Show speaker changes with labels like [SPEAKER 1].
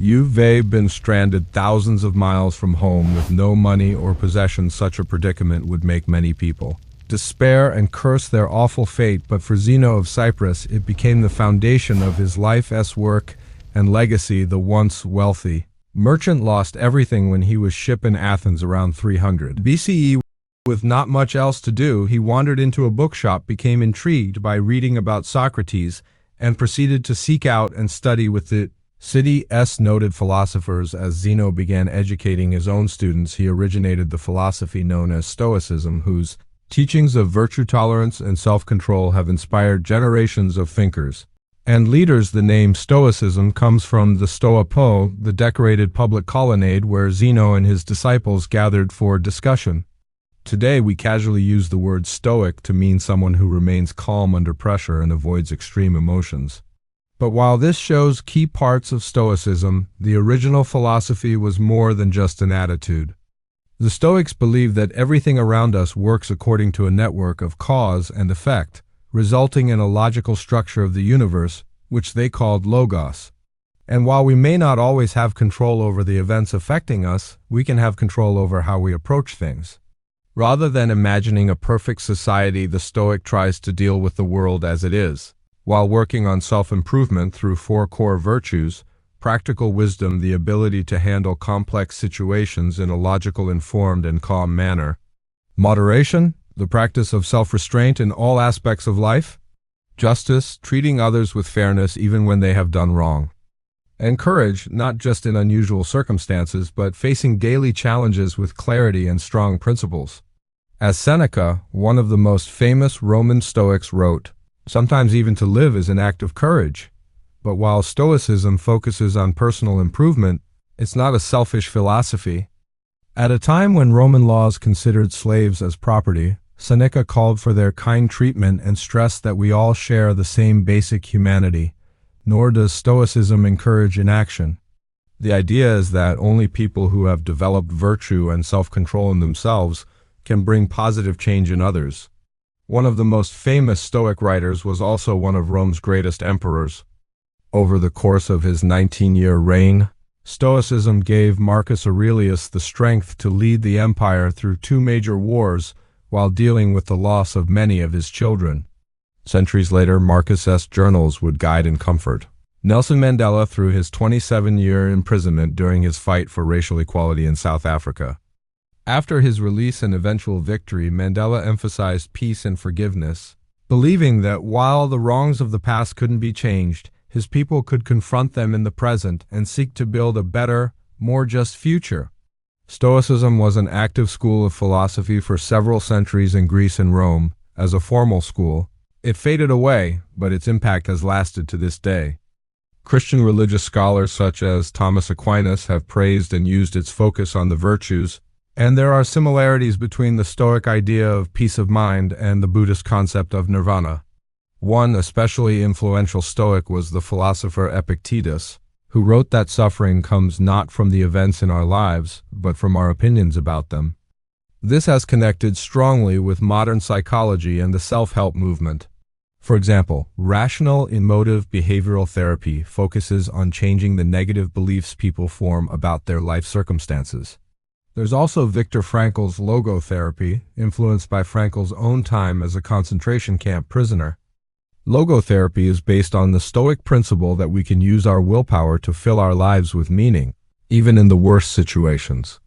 [SPEAKER 1] You've been stranded thousands of miles from home with no money or possessions. Such a predicament would make many people despair and curse their awful fate, but for Zeno of Cyprus, it became the foundation of his life's work and legacy. The once wealthy merchant lost everything when he was ship in Athens around 300 BCE. With not much else to do, he wandered into a bookshop, became intrigued by reading about Socrates, and proceeded to seek out and study with the city's noted philosophers. As Zeno began educating his own students, he originated the philosophy known as Stoicism, whose teachings of virtue, tolerance, and self-control have inspired generations of thinkers and leaders. The name Stoicism comes from the Stoa Po, the decorated public colonnade where Zeno and his disciples gathered for discussion. Today, we casually use the word Stoic to mean someone who remains calm under pressure and avoids extreme emotions. But while this shows key parts of Stoicism, the original philosophy was more than just an attitude. The Stoics believed that everything around us works according to a network of cause and effect, resulting in a logical structure of the universe, which they called logos. And while we may not always have control over the events affecting us, we can have control over how we approach things. Rather than imagining a perfect society, the Stoic tries to deal with the world as it is, while working on self-improvement through 4 core virtues: practical wisdom, the ability to handle complex situations in a logical, informed, and calm manner; moderation, the practice of self-restraint in all aspects of life; justice, treating others with fairness even when they have done wrong; and courage, not just in unusual circumstances, but facing daily challenges with clarity and strong principles. As Seneca, one of the most famous Roman Stoics, wrote, "Sometimes even to live is an act of courage." But while Stoicism focuses on personal improvement, it's not a selfish philosophy. At a time when Roman laws considered slaves as property, Seneca called for their kind treatment and stressed that we all share the same basic humanity. Nor does Stoicism encourage inaction. The idea is that only people who have developed virtue and self-control in themselves can bring positive change in others. One of the most famous Stoic writers was also one of Rome's greatest emperors. Over the course of his 19-year reign, Stoicism gave Marcus Aurelius the strength to lead the empire through 2 major wars while dealing with the loss of many of his children. Centuries later, Marcus's journals would guide and comfort Nelson Mandela through his 27-year imprisonment during his fight for racial equality in South Africa. After his release and eventual victory, Mandela emphasized peace and forgiveness, believing that while the wrongs of the past couldn't be changed, his people could confront them in the present and seek to build a better, more just future. Stoicism was an active school of philosophy for several centuries in Greece and Rome. As a formal school, it faded away, but its impact has lasted to this day. Christian religious scholars such as Thomas Aquinas have praised and used its focus on the virtues, and there are similarities between the Stoic idea of peace of mind and the Buddhist concept of nirvana. One especially influential Stoic was the philosopher Epictetus, who wrote that suffering comes not from the events in our lives, but from our opinions about them. This has connected strongly with modern psychology and the self-help movement. For example, rational emotive behavioral therapy focuses on changing the negative beliefs people form about their life circumstances. There's also Viktor Frankl's logotherapy, influenced by Frankl's own time as a concentration camp prisoner. Logotherapy is based on the Stoic principle that we can use our willpower to fill our lives with meaning, even in the worst situations.